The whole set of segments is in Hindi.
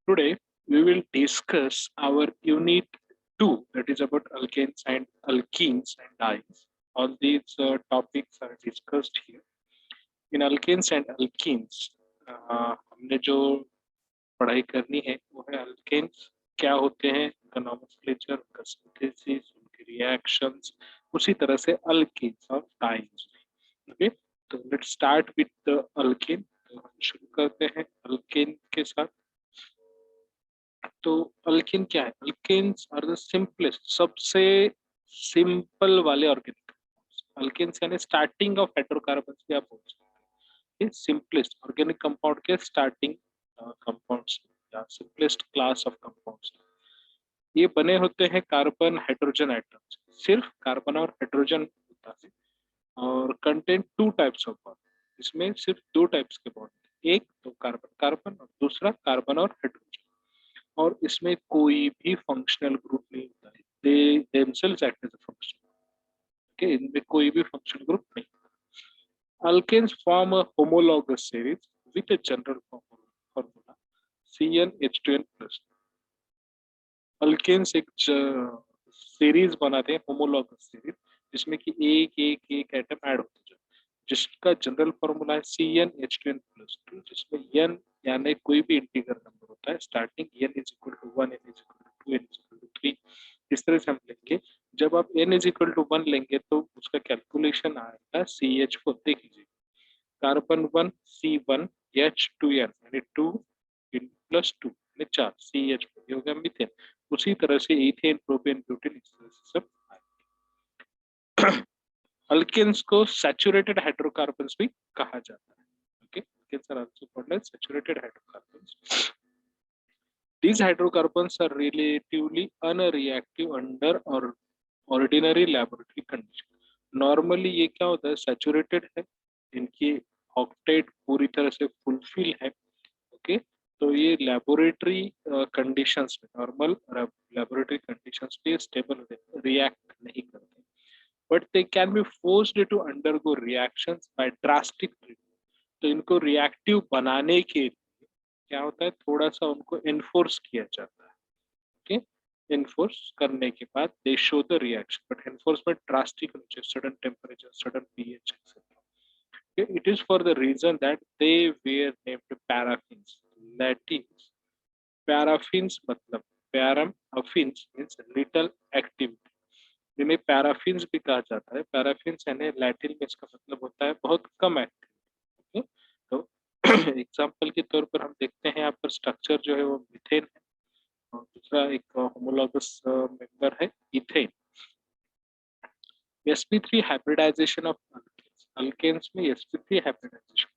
Today, we will discuss our unit 2, that is about alkenes and dyes. All these topics are discussed here. In alkenes and alkenes, हमने जो पढ़ाई करनी है वो है अल्केन्स क्या होते हैं, उनका नॉमेनक्लेचर, उनका सिंथेसिस, उनके रिएक्शंस, उसी तरह से अल्केन्स और डाइन्स। ओके, तो let's start with the alkane. तो हम शुरू करते हैं अल्केन के साथ। तो अल्केन क्या है? अल्केन्स आर द सिंपलेस्ट, सबसे सिंपल वाले ऑर्गेनिक। अल्केन्स यानी स्टार्टिंग ऑफ हाइड्रोकार्बन्स भी आप बोल सकते हैं। सिंपलेस्ट ऑर्गेनिक कंपाउंड के स्टार्टिंग कंपाउंड्स या सिंपलेस्ट क्लास ऑफ कंपाउंड्स। ये बने होते हैं कार्बन हाइड्रोजन एटम्स, सिर्फ कार्बन और हाइड्रोजन होता है, और content two types of bond. इसमें सिर्फ दो टाइप्स के बॉन्ड, एक तो कार्बन कार्बन और दूसरा कार्बन और हाइड्रोजन। और इसमें कोई भी फंक्शनल ग्रुप नहीं होता है, they themselves act as a function. Okay, इनमें कोई भी फंक्शनल ग्रुप नहीं। Alkanes form a homologous series with a general formula CnH2n+। Alkanes एक सीरीज बनाते हैं, होमोलॉगस सीरीज, जिसमें कि एक एक एक एटम ऐड होते जाए, जिसका जनरल फॉर्मूला है CnH2n+2, जिसमें n यानी कोई भी इंटीजर नंबर होता है, starting n is equal to 1, n is equal to 2, n is equal to 3। इस तरह से हम लेंगे। जब आप n इज इक्वल टू 1 लेंगे तो उसका कैलकुलेशन आएगा CH4। देख लीजिए, कार्बन 1 C1 H2n यानी 2 प्लस 2 यानी 4 CH4, ये हो गया मीथेन। उसी तरह से इथेन, प्रोपेन, ब्यूटेन, इस तरह से सब। अल्केन्स को सैचुरेटेड हाइड्रोकार्बन्स भी कहा जाता है। Okay, alkanes are also called as saturated hydrocarbons. These hydrocarbons are relatively unreactive under or ordinary laboratory condition. Normally ये क्या होता है, सैचुरेटेड है, इनकी ऑक्टेट पूरी तरह से फुलफिल है। ओके, तो ये लेबोरेटरी कंडीशंस में, नॉर्मल लेबोरेटरी कंडीशंस पे स्टेबल रिएक्ट नहीं करते, but they can be forced to undergo reactions by drastic treatment. तो इनको रिएक्टिव बनाने के लिए क्या होता है, थोड़ा सा उनको एनफोर्स किया जाता है। ओके, एनफोर्स करने के बाद they show the reaction, but enforcement drastic होना चाहिए, sudden temperature, sudden pH etcetera. It is for the reason that they were named paraffins. Latins paraffins मतलब पैरम, अफिन्स मींस लिटिल एक्टिविटी, जिन्हें पैराफिन्स भी कहा जाता है। पैराफिन्स यानी लैटिन में इसका मतलब होता है बहुत कम एक्टिविटी। तो एग्जाम्पल के तौर पर हम देखते हैं यहाँ पर स्ट्रक्चर जो है वो मीथेन है, और दूसरा एक होमोलॉगस मेंबर है ethane. sp3 hybridization of alkanes, alkanes में sp3 hybridization।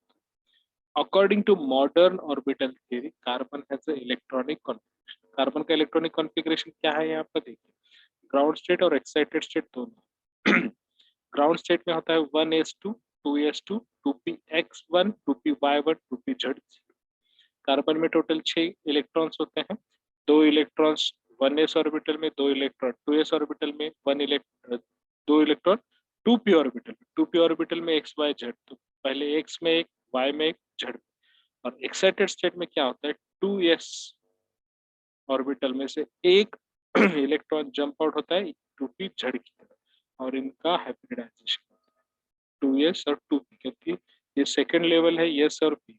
According to modern orbital theory, carbon has an electronic configuration। Carbon का इलेक्ट्रॉनिक कॉन्फ़िगरेशन क्या है यहाँ पर देखिए, ग्राउंड स्टेट और एक्साइटेड स्टेट दोनों। ग्राउंड स्टेट में होता है 1s2 2s2 2px1 2py1 2pz। Carbon में टोटल 6 इलेक्ट्रॉन्स होते हैं, दो इलेक्ट्रॉन्स 1s ऑर्बिटल में, दो इलेक्ट्रॉन 2s ऑर्बिटल में, दो इलेक्ट्रॉन 2p ऑर्बिटल में। 2p ऑर्बिटल में x y z, तो पहले x में एक, y में एक, z में। और एक्साइटेड स्टेट में क्या होता है, 2s ऑर्बिटल में से एक इलेक्ट्रॉन जंप आउट होता है 2p z की तरफ, और इनका हाइब्रिडाइजेशन होता है 2s और 2p, क्योंकि ये सेकंड लेवल है s और p।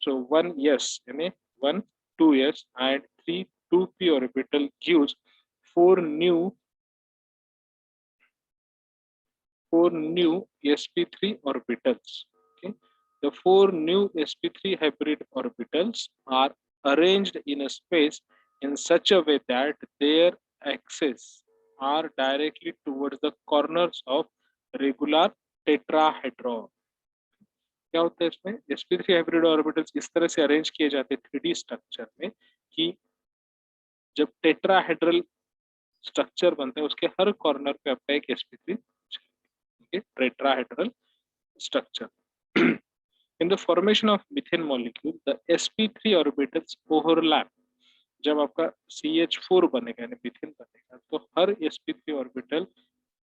So 1s यानी 1 2s and 3 2p orbital gives four new sp3 orbitals. Okay, the four new sp3 hybrid orbitals are arranged in a space in such a way that their axes are directly towards the corners of regular tetrahedron। क्या होता है इसमें, sp3 हाइब्रिड ऑर्बिटल्स इस तरह से अरेंज किए जाते हैं 3D स्ट्रक्चर में कि जब टेट्राहेड्रल स्ट्रक्चर बनता है उसके हर कॉर्नर पे आपका एक sp3 tetrahedral structure. In the formation of methane molecule the sp3 orbitals overlap. जब आपका CH4 बनेगा यानी मीथेन बनेगा, तो हर sp3 ऑर्बिटल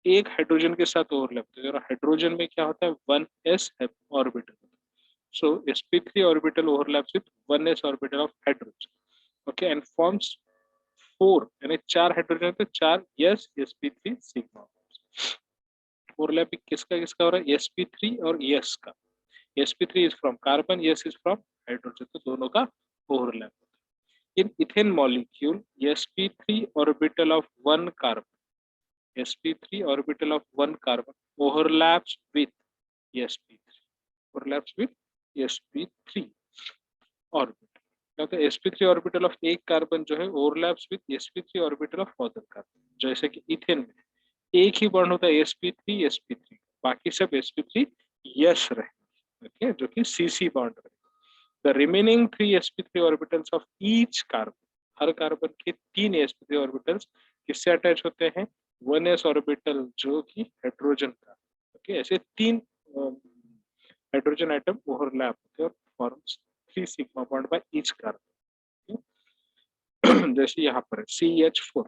एक हाइड्रोजन के साथ ओवरलैप होता है, और हाइड्रोजन में क्या होता है 1s orbital. So sp3 orbital overlaps with 1s orbital of hydrogen. Okay, and forms 4 यानी 4 हाइड्रोजन, तो 4 यस sp3 सिग्मा। ओवरलैपिंग किसका किसका हो रहा है? sp3 और यस का। sp3 is from carbon, yes is from hydrogen, तो दोनों का overlap. In ethane molecule sp3 orbital of one carbon, sp3 orbital of one carbon overlaps with sp3, overlaps with sp3 orbital. तो sp3 ऑर्बिटल ऑफ एक कार्बन जो है overlaps with sp3 orbital of other carbon. जैसे कि इथेन में एक ही बॉन्ड होता है sp3 बाकी सब sp3 यस रहे, ओके, जो कि cc बॉन्ड रहे। The remaining 3 sp3 orbitals of each carbon, her carbon के 3 sp3 ऑर्बिटल्स किससे अटैच होते हैं? 1s ऑर्बिटल जो कि हाइड्रोजन का, ओके, ऐसे 3 हाइड्रोजन एटम ओवरलैप होते हैं और forms 3 sigma bond by each carbon. जैसे यहाँ पर CH4,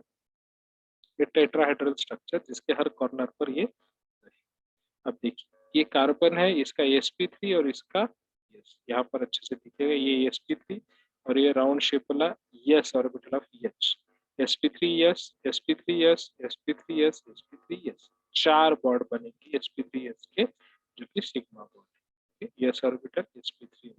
ये टेट्राहेड्रल स्ट्रक्चर जिसके हर कॉर्नर पर ये। अब देखिए ये कार्बन है, इसका sp3 और इसका यस, यहाँ पर अच्छे से दिखेगा ये sp3 और ये राउंड शेप वाला yes orbital of H, sp3 yes, sp3 yes, sp3 yes, sp3 yes, 4 bond बनेंगे sp3 यस के, जो कि सिग्मा बॉन्ड है, यस ऑर्बिटल sp3।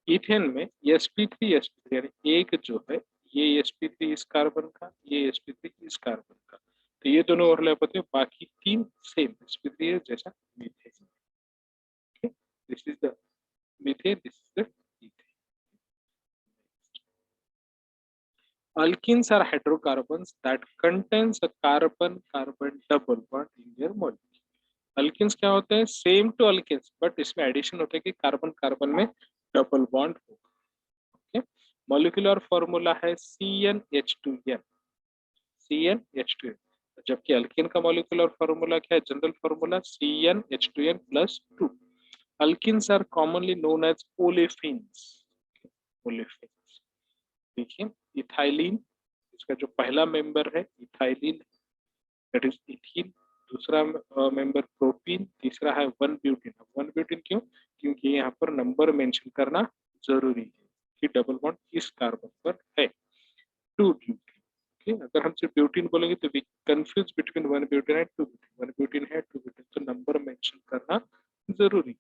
इथेन में sp3 यानी एक जो है ये sp3 इस कार्बन का, ये sp3 इस कार्बन का, तो ये दोनों ओवरलैप होते हैं, बाकी 3 सेम sp3 है जैसा methane. Okay, this is the methane, this is the ethane. Alkenes are hydrocarbons that contains a carbon-carbon double bond in their molecule. Alkenes क्या होते हैं? सेम टू अल्किन्स, बट इसमें एडिशन होता है कि कार्बन कार्बन में डबल बॉन्ड होगा। मॉलिक्यूलर फॉर्मूला है CnH2n, CnH2n, जबकि अल्किन का मॉलिक्यूलर फॉर्मूला क्या है? General formula CnH2n plus 2। Alkenes are commonly known as olefins, olefins. देखिए इथाइलिन, इसका जो पहला मेंबर है इथाइलिन, दैट इज इथीन, दूसरा मेंबर प्रोपीन, तीसरा है 1 ब्यूटीन। 1 ब्यूटीन क्यों? क्योंकि यहाँ पर नंबर मेंशन करना जरूरी है कि डबल बॉन्ड किस कार्बन पर है। 2 ब्यूटीन, okay? अगर हम सिर्फ ब्यूटीन बोलेंगे तो we confuse between 1 butene and 2 butene. 1 butene है, 2 ब्यूटीन, तो नंबर मेंशन करना जरूरी।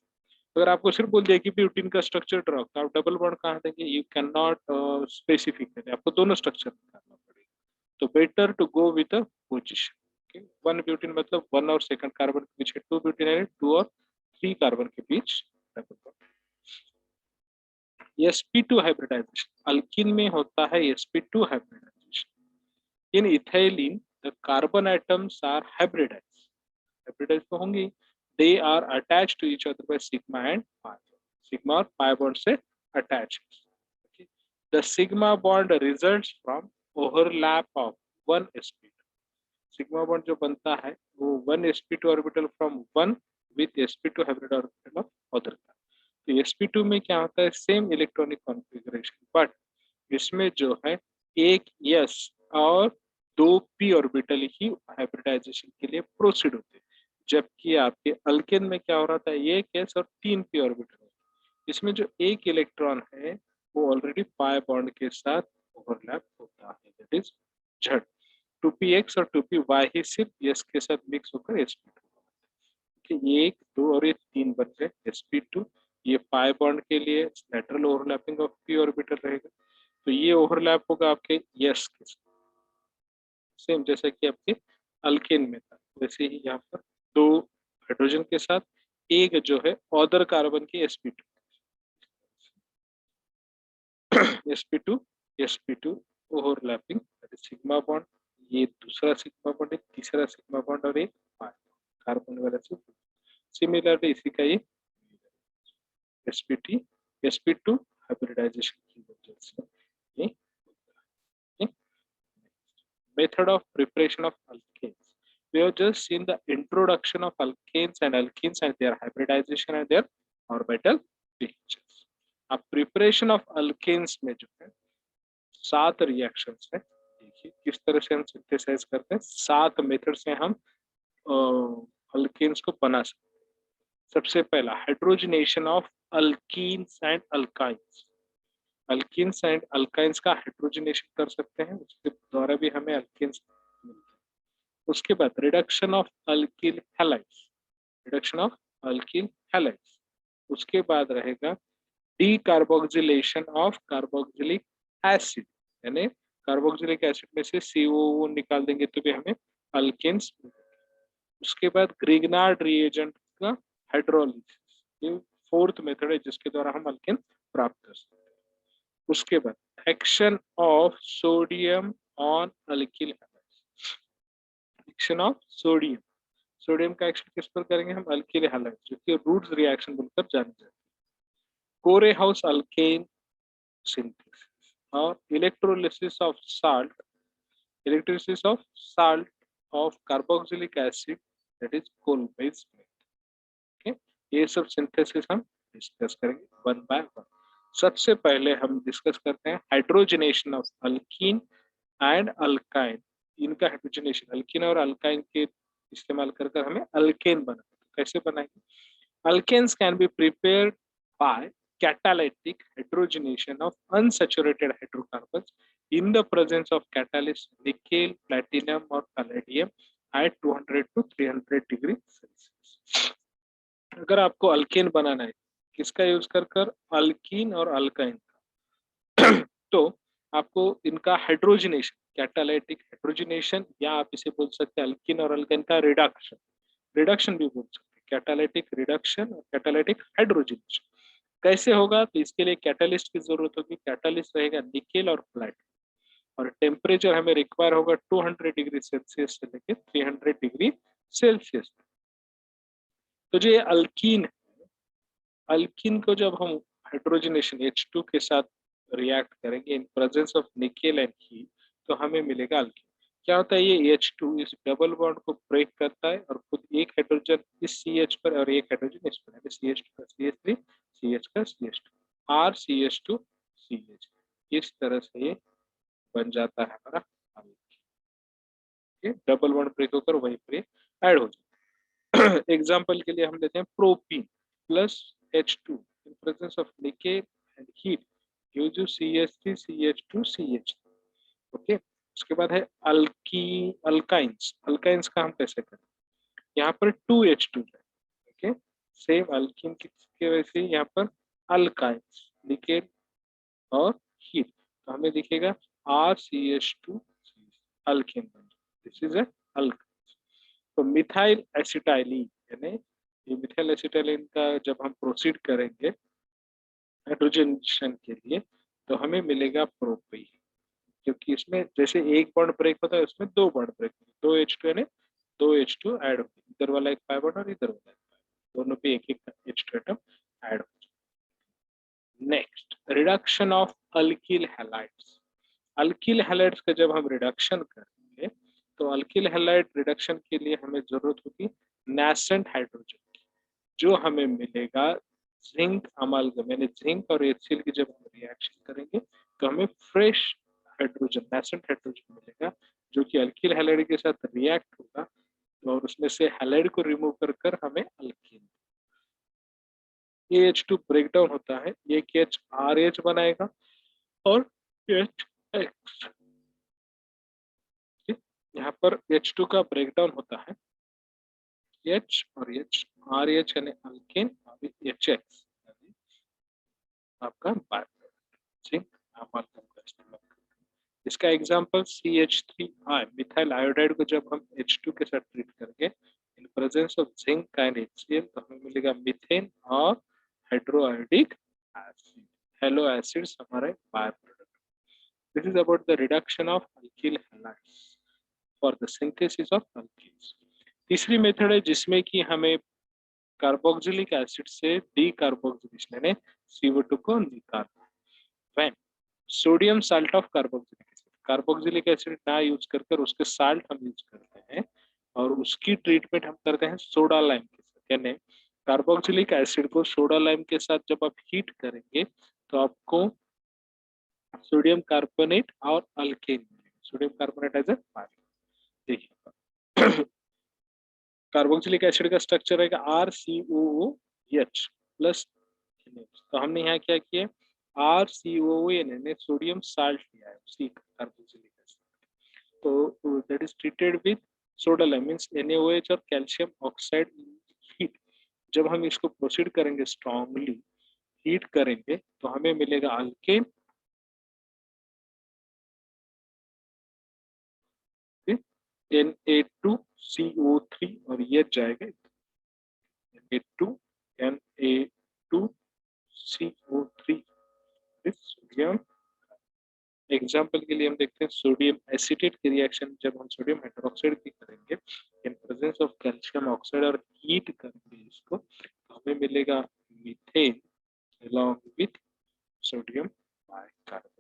अगर आपको सिर्फ बोल दिया कि ब्यूटीन का स्ट्रक्चर ड्रॉ, तो आप डबल बॉन्ड कहाँ देंगे? यू कैन नॉट स्पेसिफिक करें, आपको दोनों स्ट्रक्चर निकालना पड़ेगा। तो better to go with a position. 1 butene मतलब 1 और सेकंड कार्बन के बीच है, 2 ब्यूटीन है 2 और 3 कार्बन के बीच double bond. sp2 hybridization, alkene में होता है sp2 hybridization. In ethylene the carbon atoms are hybridized, hybridize तो होंगे, they are attached to each other by sigma and pi, sigma और पाई बॉन्ड से अटैच। The sigma bond results from overlap of 1sp2, sigma bond जो बनता है वो 1sp2 orbital from 1 with sp2 hybrid orbital of other. तो sp2 में क्या होता है? सेम इलेक्ट्रॉनिक कॉन्फ़िगरेशन, बट इसमें जो है एक s और 2p ऑर्बिटल ही हाइब्रिडाइजेशन के लिए प्रोसीड होते हैं, जबकि आपके अल्केन में क्या हो रहा था? एक s और 3p ऑर्बिटल। इसमें जो एक इलेक्ट्रॉन है वो ऑलरेडी पाई बॉन्ड के साथ ओवरलैप होता है, दैट इज Z। 2px और 2py ही सिर्फ s के साथ मिक्स होकर sp2, ये 1 2 और ये 3 बन गए sp2। ये पाई बॉन्ड के लिए lateral overlapping of p orbital रहेगा, तो ये ओवरलैप होगा आपके s के साथ, सेम जैसा कि आपके अल्केन में था। वैसे ही यहाँ पर 2 हाइड्रोजन के साथ एक जो है अदर कार्बन के sp2, sp2 sp2 overlapping, sigma bond, ये दूसरा सिग्मा बॉन्ड, एक तीसरा सिग्मा बॉन्ड और एक कार्बन वाला से। सिमिलरली इसी का ये sp2 sp2 हाइब्रिडाइजेशन की वजह से ये method of preparation of alkanes. We have just seen the introduction of alkanes and their hybridization and their orbital changes. अब प्रिपरेशन ऑफ अल्केन्स में जो है 7 रिएक्शंस है। देखिए किस तरह से हम सिंथेसाइज करते हैं, 7 मेथड से हम अल्केन्स को बना सकते हैं। सबसे पहला hydrogenation of alkenes and alkynes. Alkenes and alkynes का हाइड्रोजनेशन कर सकते हैं, उसके द्वारा भी हमें अल्कीन्स मिलते हैं। उसके बाद reduction of alkyl halides, reduction of alkyl halides. उसके बाद रहेगा डीकार्बोक्सिलेशन ऑफ कार्बोक्सिलिक एसिड, यानी कार्बोक्सिलिक एसिड में से COO निकाल देंगे तो भी हमें अल्केन्स। उसके बाद ग्रिग्नार्ड रिएजेंट का हाइड्रोलिसिस, ये फोर्थ मेथड है जिसके द्वारा हम अल्केन प्राप्त कर सकते हैं। उसके बाद action of sodium on alkyl halides, action of sodium, sodium का एक्शन किस पर करेंगे हम, अल्किल हैलाइड्स, जो कि रूट्स रिएक्शन बोलकर जानी जाती है। कोरेहाउस alkane synthesis or electrolysis of salt of carboxylic acid, that is Kolbe's method. Okay, ये सब सिंथेसिस हम डिस्कस करेंगे वन बाय वन। सबसे पहले हम डिस्कस करते हैं hydrogenation of alkene and alkyne. इनका हाइड्रोजनेशन, अल्कीन और अल्काइन के इस्तेमाल कर हमें अल्केन बनाना, कैसे बनाएंगे? Alkanes can be prepared by catalytic hydrogenation of unsaturated hydrocarbons in the presence of catalyst nickel, platinum or palladium at 200 to 300 degree Celsius. अगर आपको अल्केन बनाना है, किसका यूज कर अल्कीन और अल्काइन का तो आपको इनका हाइड्रोजनेशन, कैटालिटिक हाइड्रोजनेशन, या आप इसे बोल सकते हैं अल्कीन और अल्काइन का रिडक्शन, रिडक्शन भी बोल सकते हैं, कैटालिटिक रिडक्शन और कैटालिटिक हाइड्रोजनेशन। कैसे होगा? तो इसके लिए कैटलिस्ट की जरूरत होगी। कैटलिस्ट रहेगा निकेल और प्लैटिनम, और टेम्परेचर हमें रिक्वायर होगा 200 डिग्री सेल्सियस से लेकर 300 डिग्री सेल्सियस। तो जो ये अल्कीन है, अल्कीन को जब हम हाइड्रोजनेशन H2 के साथ रिएक्ट करेंगे in presence of nickel and heat, तो हमें मिलेगा अल्कीन। क्या होता है? ये H2 इस डबल बॉन्ड को ब्रेक करता है और खुद एक हाइड्रोजन इस CH पर और एक हाइड्रोजन इस पर, यानी CH2 का CH3, CH का CH2, RCH2 CH। इस तरह से ये बन जाता है हमारा अल्कीन। डबल बॉन्ड ब्रेक होकर वहीं पर ऐड हो जाता है। एग्जाम्पल के लिए हम लेते हैं propene plus H2 in presence of nickel and heat gives you CH3 CH2 CH। Okay, उसके बाद है अल्काइंस। अल्काइंस का हम कैसे करें? यहाँ पर 2H2 है, ओके, सेम अल्कीन के वैसे यहाँ पर अल्काइंस, निकेल और हीट, तो हमें दिखेगा RCH2 alkyne, this is alkyne. तो मिथाइल एसिटाइलिन, यानी ये मिथाइल एसिटाइलिन का जब हम प्रोसीड करेंगे हाइड्रोजनेशन के लिए, तो हमें मिलेगा प्रोपीन, क्योंकि इसमें जैसे एक बॉन्ड ब्रेक होता है उसमें दो बॉन्ड ब्रेक होते हैं, 2H2 यानी 2H2 ऐड होते हैं, इधर वाला एक 5 बॉन्ड और इधर वाला एक 5, दोनों पे एक एक H2 एटम ऐड हो जाए। Next, reduction of alkyl halides. Alkyl halides का जब हम रिडक्शन करेंगे तो अल्किल हैलाइड रिडक्शन के लिए हमें जरूरत होगी नेसेंट हाइड्रोजन की, जो हमें मिलेगा जिंक अमालगम, यानी जिंक और HCl की जब हम रिएक्शन करेंगे तो हमें फ्रेश हाइड्रोजन, नेसेंट हाइड्रोजन मिलेगा, जो कि अल्किल हैलाइड के साथ रिएक्ट होगा और उसमें से हैलाइड को रिमूव कर हमें अल्कीन, H2 ब्रेक डाउन होता है, एक RH बनाएगा और HX, यहाँ पर H2 का ब्रेक डाउन होता है, H और H, RH यानी अल्केन और HX आपका जिंक अमालगम का इस्तेमाल करते हैं। इसका एग्जांपल CH3I, मिथाइल आयोडाइड को जब हम H2 के साथ ट्रीट करेंगे in presence of zinc and HCl, तो हमें मिलेगा मीथेन और हाइड्रोआयोडिक एसिड, हेलो एसिड्स हमारे by product. This is about the reduction of alkyl halides for the synthesis of alkenes. तीसरी मेथड है जिसमें कि हमें कार्बोक्सिलिक एसिड से डीकार्बोक्सिलेशन यानी CO2 को निकालना है। When sodium salt of carboxylic acid, carboxylic acid ना यूज कर उसके साल्ट हम यूज करते हैं और उसकी ट्रीटमेंट हम करते हैं सोडा लाइम के साथ, यानी कार्बोक्सिलिक एसिड को सोडा लाइम के साथ जब आप हीट करेंगे तो आपको सोडियम कार्बोनेट और अल्केन मिलेगा। सोडियम कार्बोनेट एज ए पानी, देखिए कार्बोक्सिलिक एसिड का स्ट्रक्चर रहेगा RCOOH प्लस, तो हमने यहाँ क्या किया RCOON ने सोडियम साल्ट लिया है, सी कार्बोक्सिलिक एसिड, तो that is treated with soda lime means NaOH और कैल्शियम ऑक्साइड हीट। जब हम इसको प्रोसीड करेंगे स्ट्रांगली हीट करेंगे तो हमें मिलेगा अल्केन, Na2CO3 और ये जाएगा Na2Na2CO3 सोडियम। एग्जाम्पल के लिए हम देखते हैं सोडियम एसिटेट की रिएक्शन जब हम सोडियम हाइड्रोक्साइड की करेंगे in presence of calcium oxide और हीट करेंगे इसको तो हमें मिलेगा methane along with sodium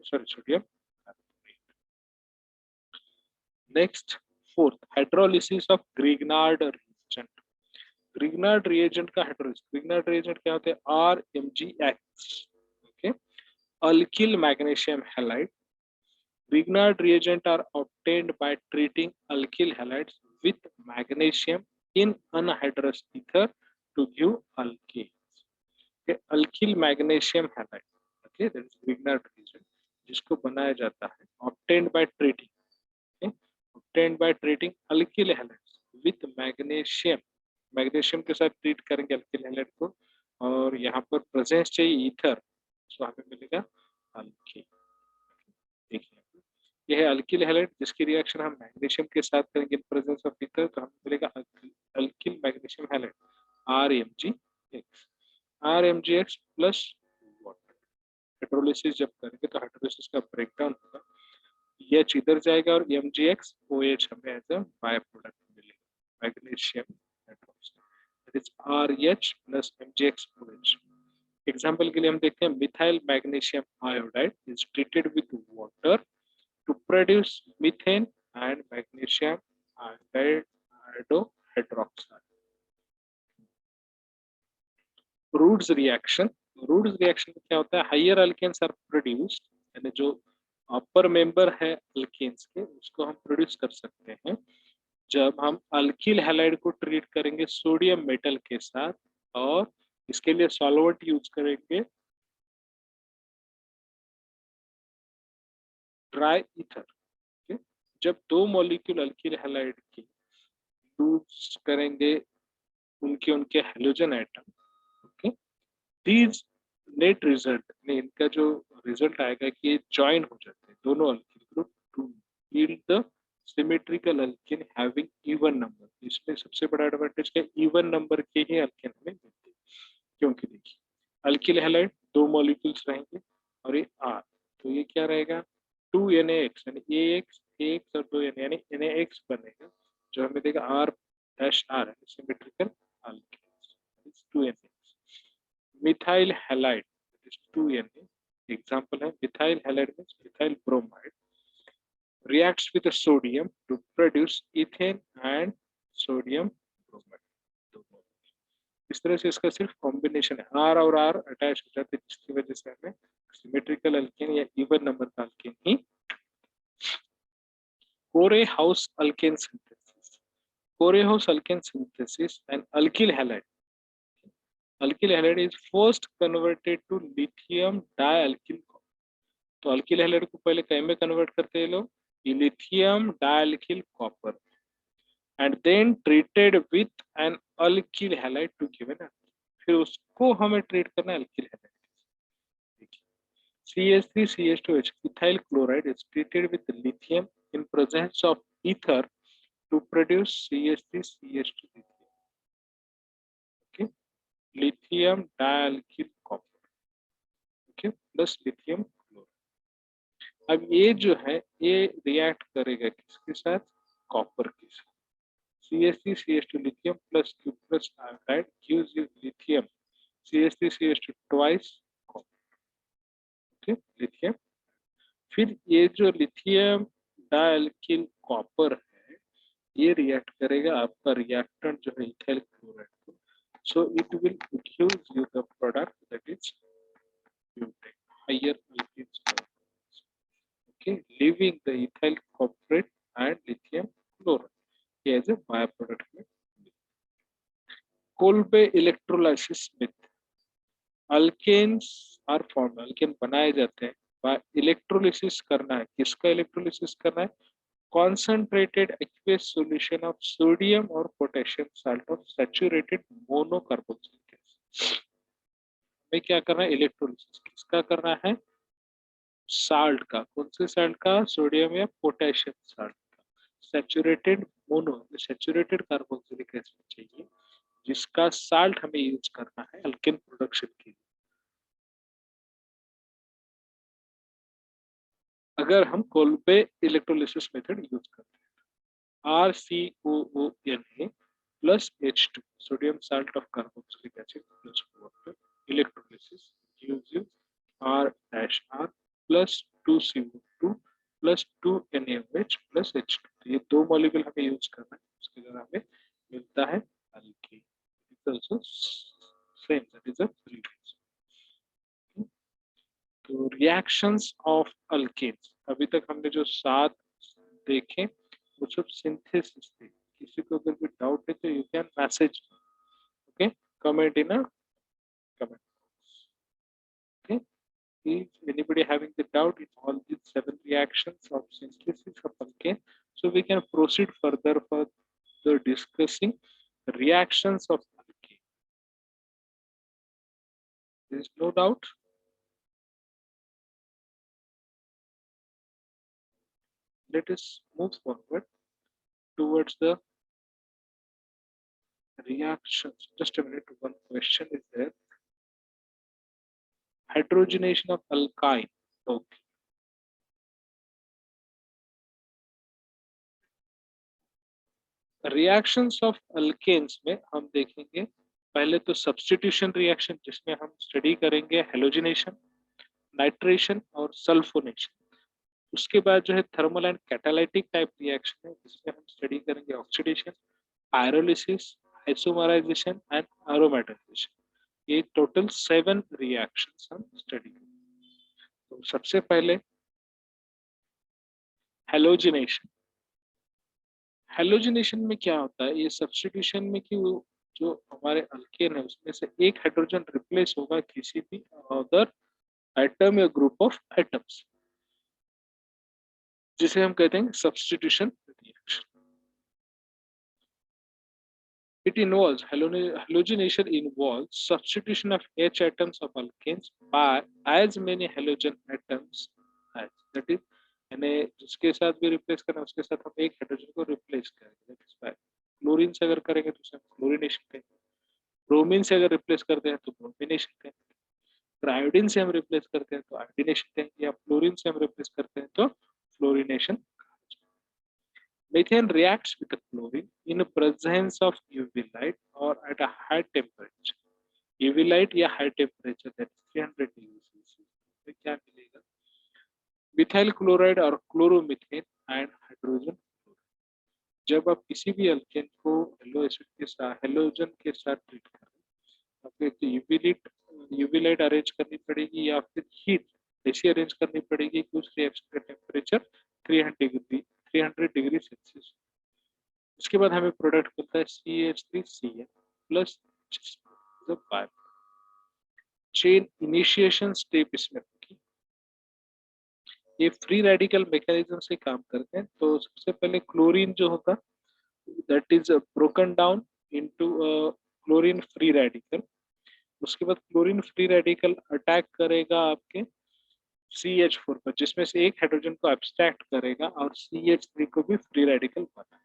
sodium carbonate. Next, fourth, hydrolysis of Grignard reagent. Grignard reagent का hydrolysis, Grignard reagent क्या होते हैं? RMgX, okay, alkyl magnesium halide. Grignard reagent are obtained by treating alkyl halides with magnesium in anhydrous ether to give alkanes. Okay, alkyl magnesium halide, okay, that is Grignard reagent, जिसको बनाया जाता है obtained by treating, okay, obtained by treating alkyl halides with magnesium, magnesium के साथ ट्रीट करेंगे alkyl halide को और यहाँ पर प्रेजेंस चाहिए ईथर, तो हमें मिलेगा alkane। देखिए यह है अल्किल हैलाइड जिसकी रिएक्शन हम मैग्नीशियम के साथ करेंगे इन प्रेजेंस ऑफ ईथर तो हमें मिलेगा alkyl magnesium halide RMgX, RMgX plus water. Hydrolysis जब करेंगे तो हाइड्रोलिसिस का ब्रेकडाउन होगा, H इधर जाएगा और MgX OH हमें एज अ बाय प्रोडक्ट मिलेगा magnesium hydroxide, that is RH plus MgX OH। Example के लिए हम देखते हैं methyl magnesium iodide is treated with water to produce methane and magnesium hydroxide. Roods reaction, Roods reaction में क्या होता है? हायर अल्केन्स आर प्रोड्यूस्ड, यानी जो अपर मेंबर है अल्केन्स के उसको हम प्रोड्यूस कर सकते हैं जब हम अल्किल हैलाइड को ट्रीट करेंगे सोडियम मेटल के साथ और इसके लिए सॉल्वेंट यूज करेंगे ड्राई ईथर। जब दो मॉलिक्यूल अल्किल हैलाइड की यूज करेंगे उनके उनके halogen atom, okay, these net result में इनका जो रिजल्ट आएगा कि ये ज्वाइन हो जाते हैं दोनों alkyl group to yield the symmetrical alkane having even number. इसमें सबसे बड़ा एडवांटेज क्या है? इवन नंबर के ही अल्केन हमें मिलते हैं, क्योंकि देखिए अल्किल हैलाइड दो मॉलिक्यूल्स रहेंगे और ये R, तो ये क्या रहेगा 2NaX यानी AX और 2Na यानी NaX बनेगा जो हमें देगा R-R symmetrical alkane 2NaX। Methyl halide is 2Na, example है methyl halide means methyl bromide reacts with the sodium to produce ethane and sodium bromide। इस तरह से इसका सिर्फ कॉम्बिनेशन है, R और R अटैच हो जाते हैं जिसकी वजह से हमें सिमेट्रिकल अल्केन या इवन नंबर का alkane he. Corehouse alkane synthesis, Corehouse alkane synthesis and alkyl halide, alkyl halide is first converted to lithium dialkyl, तो अल्किल हैलाइड को पहले क्या में कन्वर्ट करते हैं लोग? Lithium dialkyl copper and then treated with an alkyl halide to give an, फिर उसको हमें ट्रीट करना है alkyl halide. CH3CH2H ethyl chloride is treated with lithium in presence of ether to produce CH3CH2 lithium, okay, lithium dialkyl copper, okay, plus lithium chloride। अब ये जो है ये रिएक्ट करेगा किसके साथ? कॉपर के साथ। CH3CH2 lithium plus Q plus iodide gives you lithium CH3CH2 twice copper, okay, lithium। फिर ये जो लिथियम डायल्किल कॉपर है ये रिएक्ट करेगा आपका रिएक्टेंट जो है इथाइल क्लोराइड को, so it will give you the product that is butane higher alkanes, okay, leaving the ethyl copperate and lithium chloride as a byproduct। Kolbe electrolysis method, alkanes are form, alkane बनाए जाते हैं बाय इलेक्ट्रोलिसिस करना है। किसका इलेक्ट्रोलिसिस करना है? concentrated aqueous solution of sodium or potassium salt of saturated monocarboxylic acid। हमें क्या करना है? इलेक्ट्रोलिसिस किसका करना है? साल्ट का। कौन से साल्ट का? सोडियम या पोटेशियम साल्ट का। Saturated mono, saturated carboxylic acid चाहिए जिसका साल्ट हमें यूज करना है अल्केन प्रोडक्शन के लिए। अगर हम कोल्बे इलेक्ट्रोलिसिस मेथड यूज करते हैं, RCOONA plus H2 sodium salt of carboxylic acid plus water electrolysis gives you R-R plus 2CO2 plus 2NaOH plus H2। ये दो मॉलिक्यूल हमें यूज करना है, उसके द्वारा हमें मिलता है alkane. It's also same, that is a prefix. तो रिएक्शंस ऑफ अल्केन्स, अभी तक हमने जो 7 देखे वो सब सिंथेसिस थे। किसी को अगर कोई डाउट है तो you can message, okay, comment in a comment, okay. If anybody having the doubt in all these 7 reactions of synthesis of alkane, so we can proceed further for the discussing reactions of alkane. There is no doubt. Let us move forward towards the reactions. Just a minute, one question is there. Hydrogenation of alkyne. Okay. Reactions of alkanes में हम देखेंगे पहले तो सब्स्टिट्यूशन रिएक्शन, जिसमें हम स्टडी करेंगे हेलोजिनेशन, नाइट्रेशन और सल्फोनेशन। उसके बाद जो है thermal and catalytic type reaction है, जिसमें हम स्टडी करेंगे oxidation, pyrolysis, isomerisation and aromatisation. ये टोटल 7 रिएक्शंस हम स्टडी करेंगे। तो सबसे पहले हेलोजिनेशन। हेलोजिनेशन में क्या होता है? ये सब्स्टिट्यूशन में कि वो जो हमारे अल्केन है उसमें से एक हाइड्रोजन रिप्लेस होगा किसी भी अदर एटम या ग्रुप ऑफ एटम्स, जिसे हम कहते हैं substitution reaction. It involves halogenation involves substitution of H atoms of alkanes by as many halogen atoms as, that is, यानी जिसके साथ भी रिप्लेस करना है उसके साथ हम एक हाइड्रोजन को रिप्लेस करेंगे। दैट इज बाय क्लोरीन से अगर करेंगे तो उसे क्लोरीनेशन कहेंगे, ब्रोमीन से अगर रिप्लेस करते हैं तो ब्रोमिनेशन कहेंगे, फिर आयोडीन से हम रिप्लेस करते हैं तो आयोडीनेशन कहेंगे, या फ्लोरीन से हम रिप्लेस करते हैं तो fluorination. Methane reacts with the chlorine in presence of UV light or at a high temperature. UV light या high temperature, that is 300 degrees Celsius, तो क्या मिलेगा? मिथाइल क्लोराइड और क्लोरोमीथेन एंड हाइड्रोजन। जब आप किसी भी अल्केन को हेलो एसिड के साथ, हेलोजन के साथ ट्रीट करें, आपको एक यूवी लाइट अरेंज करनी पड़ेगी या फिर हीट ऐसी अरेंज करनी पड़ेगी कि उस रिएक्शन का टेम्परेचर 300 डिग्री सेल्सियस। उसके बाद हमें प्रोडक्ट मिलता है CH3Cl plus chain initiation step इसमें होगी। ये फ्री रेडिकल मैकेनिज्म से काम करते हैं। तो सबसे पहले क्लोरीन जो होगा that is broken down into chlorine free radical. उसके बाद क्लोरीन फ्री रेडिकल अटैक करेगा आपके CH4 पर, जिसमें से एक हाइड्रोजन को एब्स्ट्रैक्ट करेगा और CH3 को भी फ्री रेडिकल बना।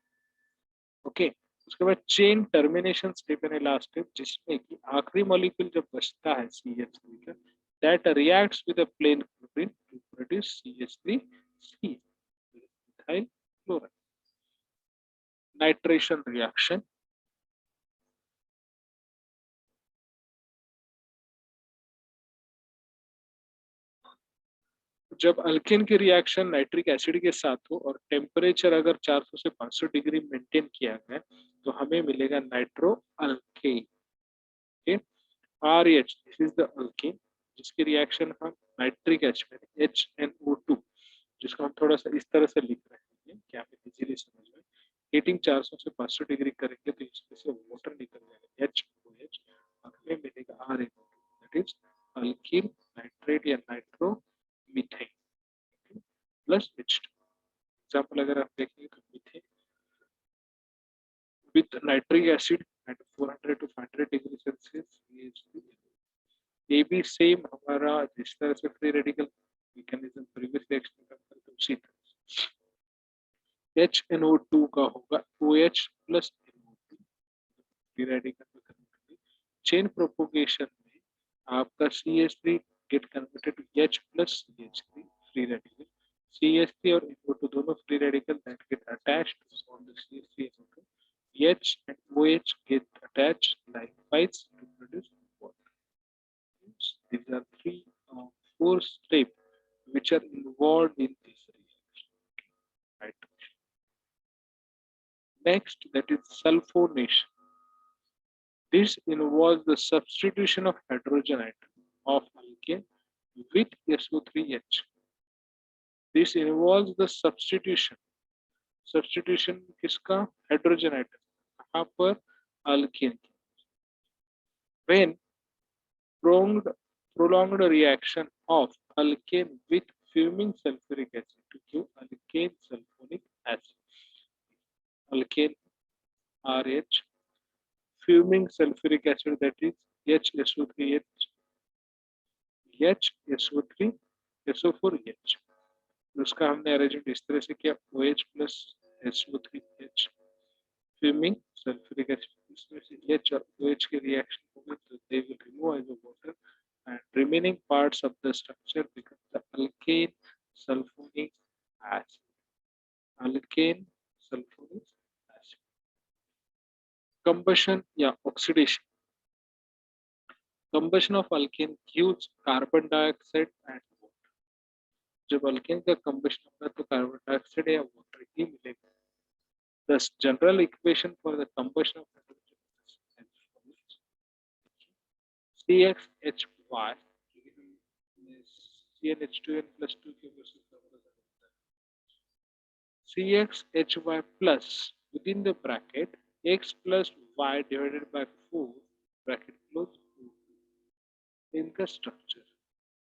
ओके, उसके बाद चेन टर्मिनेशन स्टेप है लास्ट स्टेप, जिसमें कि आखिरी मॉलिक्यूल जब बचता है CH3 का, that reacts with a plain chlorine to produce CH3C, methyl chloride. Nitration reaction. जब अल्केन की रिएक्शन नाइट्रिक एसिड के साथ हो और टेम्परेचर अगर 400 से 500 डिग्री मेंटेन किया गया तो हमें मिलेगा nitro alkane. RH, this is the alkane जिसकी रिएक्शन हम नाइट्रिक एसिड में HNO2, जिसको हम थोड़ा सा इस तरह से लिख रहे हैं कि आप इजीली समझ में। हीटिंग 400 से 500 डिग्री करेंगे तो इसमें से वाटर निकल जाएगा HOH, हमें मिलेगा RNO2, that is alkene nitrate या नाइट्रोमीथेन प्लस H2। एग्जाम्पल अगर आप देखेंगे तो methane with nitric acid at 400 to 500 degree Celsius, ये भी सेम हमारा जिस तरह से free radical mechanism previous reaction का करते हैं उसी तरह से HNO2 का होगा OH plus NO2 free radical में कन्वर्ट होगी। चेन प्रोपोगेशन में आपका CH3 get converted to H plus CH3 free radical, CH3 और NO2 दोनों free radical that get attached on the CH3 NO2, H and OH get attached likewise to produce water. These are three or four steps which are involved in this reaction. Right. Next, that is sulfonation. This involves the substitution of hydrogen atom of alkane with SO3H. This involves the substitution. Substitution किसका? Hydrogen atom. कहाँ पर? Alkane. When prolonged reaction of alkane with fuming sulfuric acid to give alkane sulfonic acid. Alkane RH, fuming sulfuric acid, that is HSO3H, HSO3, SO4H. उसका हमने अरेंजमेंट इस तरह से किया OH plus SO3H, fuming sulfuric acid, इसमें से H और OH के रिएक्शन होंगे तो they will remove as a water and remaining parts of the structure become the alkane sulfonic acid. Alkane sulfonic acid. Combustion या oxidation. Combustion of alkane gives carbon dioxide and water. जब alkane का combustion होगा तो carbon dioxide या water ही मिलेगा. Thus, general equation for the combustion of hydrogen is as follows: CXHY CnH2n plus 2 के versus CXHY plus within the bracket x plus y divided by 4 bracket close इनका structure.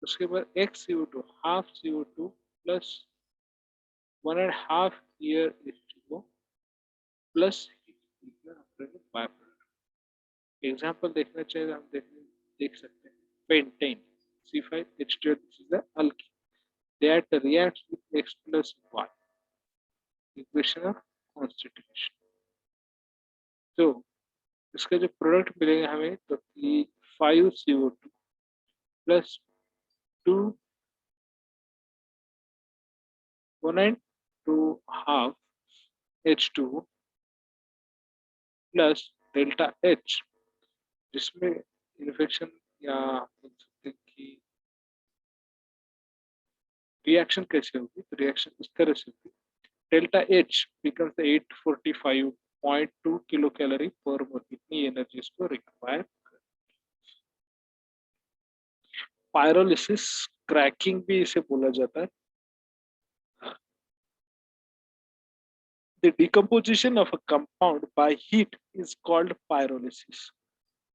उसके बाद XCO2 half CO2 plus 1.5 year H2O plus byproduct. Example देखना चाहिए हम देख सकते हैं pentane C5H12, this is the alkene that reacts with X plus Y, equation of constitution. तो इसका जो प्रोडक्ट मिलेगा हमें तो ये 5CO2 plus 2 1.5 H2 plus delta H, जिसमें इन्फेक्शन या बोल सकते हैं कि रिएक्शन कैसे होगी, तो रिएक्शन इस तरह से होगी. Delta H becomes 845.2 kilo calorie पर मोल, इतनी एनर्जी इसको रिक्वायर. पायरोलिसिस क्रैकिंग भी इसे बोला जाता है. The decomposition of a compound by heat is called pyrolysis.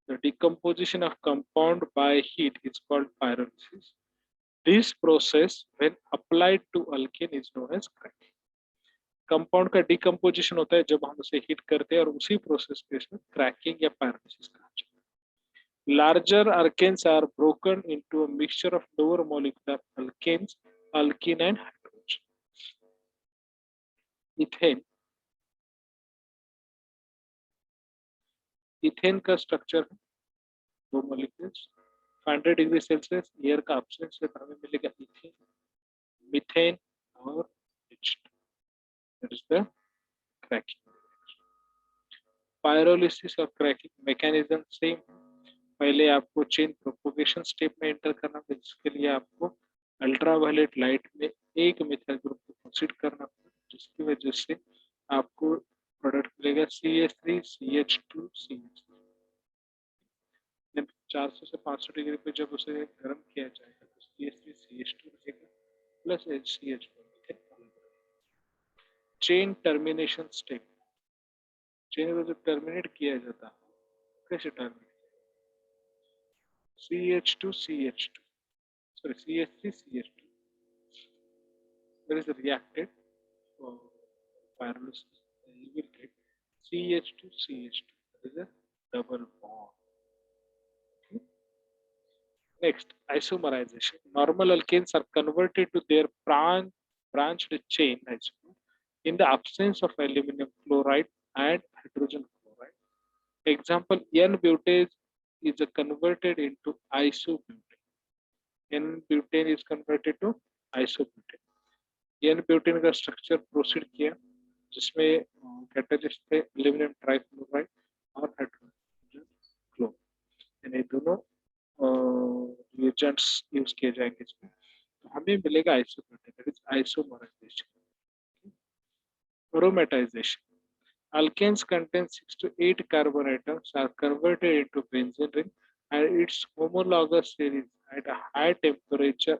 The decomposition of compound by heat is called pyrolysis. This process, when applied to alkane, is known as cracking. Compound का डिकम्पोजिशन होता है जब हम उसे हीट करते हैं और उसी प्रोसेस पे इसमें क्रैकिंग या पायरोलिसिस कहा जाता है. Larger alkanes are broken into a mixture of lower molecular alkanes, alkene and hydrogen. Ethane, ethane का स्ट्रक्चर दो मॉलिक्यूल्स 500 डिग्री सेल्सियस एयर का एब्सेंस से हमें मिलेगा इथेन, मीथेन और H2. That is the cracking. Pyrolysis और क्रैकिंग मैकेनिज्म सेम. पहले आपको चेन प्रोपोगेशन स्टेप में एंटर करना होगा, जिसके लिए आपको अल्ट्रावायलेट लाइट में एक मिथाइल ग्रुप को कंसीडर करना होगा, जिसकी वजह से आपको प्रोडक्ट मिलेगा CH3 CH2 CH3. 400 से 500 डिग्री पे जब उसे गर्म किया जाएगा तो CH3 CH2 रहेगा plus HCH4. Chain termination step. Chain को जब टर्मिनेट किया जाता है कैसे terminate? CH2 CH2 sorry, CH3 CH2. There is a reacted pyrolysis. You will get CH2 CH2. That is a double bond. Okay. Next, isomerization. Normal alkanes are converted to their branched chain isomer in the absence of aluminum chloride and hydrogen chloride. Example, N-butane is converted into isobutane. N-butane is converted to isobutane. N-butane का स्ट्रक्चर प्रोसीड किया जिसमें कैटलिस्ट थे एल्यूमिनियम ट्राइक्लोराइड और हाइड्रोजन क्लोराइड, यानी दोनों रिएजेंट्स यूज किए जाएंगे इसमें, तो हमें मिलेगा isobutane, that is isomerisation. aromatization. Alkanes contain 6 to 8 carbon atoms are converted into benzene ring and its homologous series at a high temperature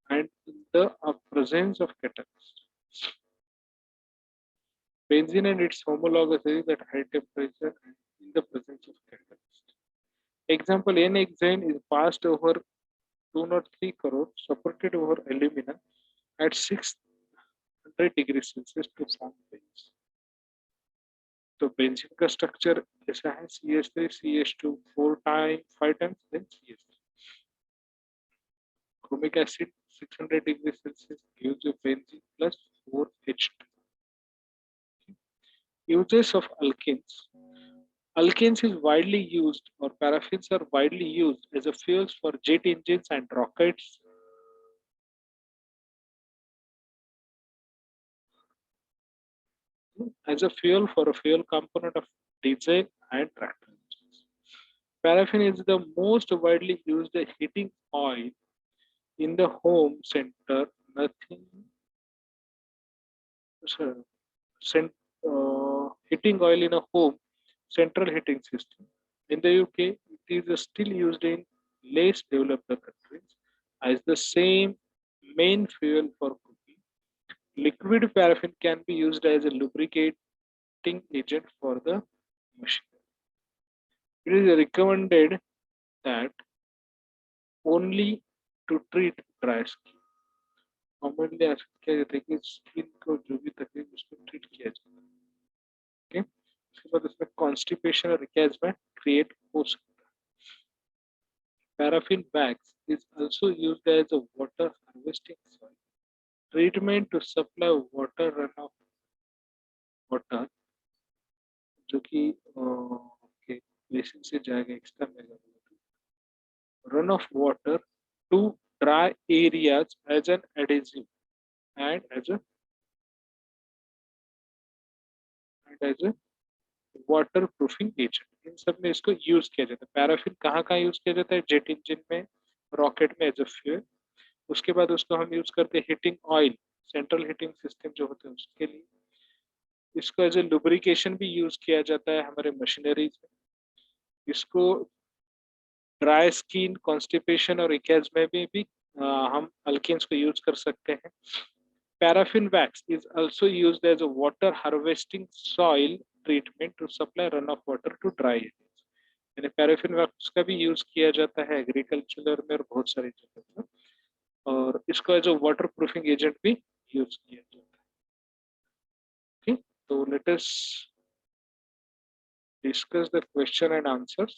and in the presence of catalyst. Benzene and its homologous series at high temperature and in the presence of catalyst. Example, N-hexane is passed over 203 crore separated over alumina at 600 degrees Celsius to form benzene. तो बेंजीन का स्ट्रक्चर कैसा है? CH3 CH2 5 times then CH3. Chromic acid 600 degrees Celsius gives you benzene plus 4H2. Uses of alkanes. Alkanes is widely used, or paraffins are widely used as a fuels for jet engines and rockets. As a fuel for a fuel component of diesel and tractor engines. Paraffin is the most widely used heating oil in the home center. Nothing. Heating oil in a home central heating system. In the UK, it is still used in less developed countries as the same main fuel for cooking. Liquid paraffin can be used as a lubricating agent for the machine. It is recommended that only to treat dry skin. Commonly ऐसा किया जाता है कि स्किन को जो भी तकलीफ उसको ट्रीट किया जाता है. ओके, उसके बाद उसमें कॉन्स्टिपेशन और रिकैजमेंट क्रिएट हो सकता है. Paraffin wax is also used as a water harvesting soil treatment to supply water run off water, जो कि ओके बेसिन से जाएगा extra mega run of water to dry areas as an adhesive and as a waterproofing agent. इन सब में इसको यूज किया जाता है. पैराफिन कहाँ कहाँ यूज किया जाता है? जेट इंजन में, रॉकेट में एज अ फ्यूल. उसके बाद उसको हम यूज करते हैं heating oil, central heating system जो होते हैं उसके लिए. इसको एज ए लुब्रिकेशन भी यूज किया जाता है हमारे मशीनरीज में. इसको ड्राई स्किन, कॉन्स्टिपेशन और इकेज में भी हम अल्केन्स को यूज कर सकते हैं. Paraffin wax is also used as a water harvesting soil treatment to supply runoff water to dry areas. यानी पैराफिन वैक्स का भी यूज किया जाता है एग्रीकल्चर में और बहुत सारी जगह पर, और इसको as a waterproofing agent भी यूज किया जाता है. Okay, तो let us discuss the question and answers.